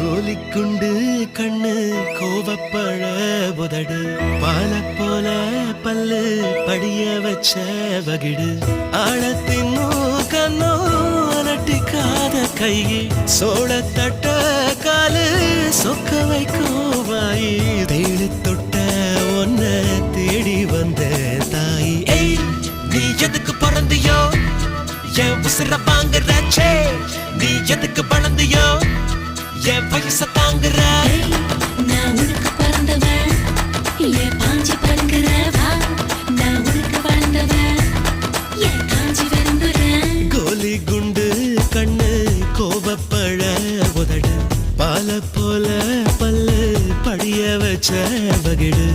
கோலிக்குண்டு கண்ணு கோவப்பழ உதடு பால போல பல்லு படிய வச்ச வகிடு ஆழத்தின் கண்ணோ அலட்டிக்காத கையே சோழ தட்ட காலு சொக்க வைக்கும் வாயி தேடி தொட்ட ஒன்ன தேடி வந்த தாயி ஏய் நீ எதுக்கு பிறந்தியோ என் உசுர வாங்குறாச்சே நீ எதுக்கு வளர்ந்தியோ என் வயச தாங்குற நான் உனக்கு பிறந்தவன் என் பாஞ்சி பறங்குறவா நான் உனக்கு வாழ்ந்தவன் என் காஞ்சி விரும்புறேன் கோலி குண்டு கண்ணு கோபப்பழ உதடு பால போல பல்லு படிய வச்ச வகிடு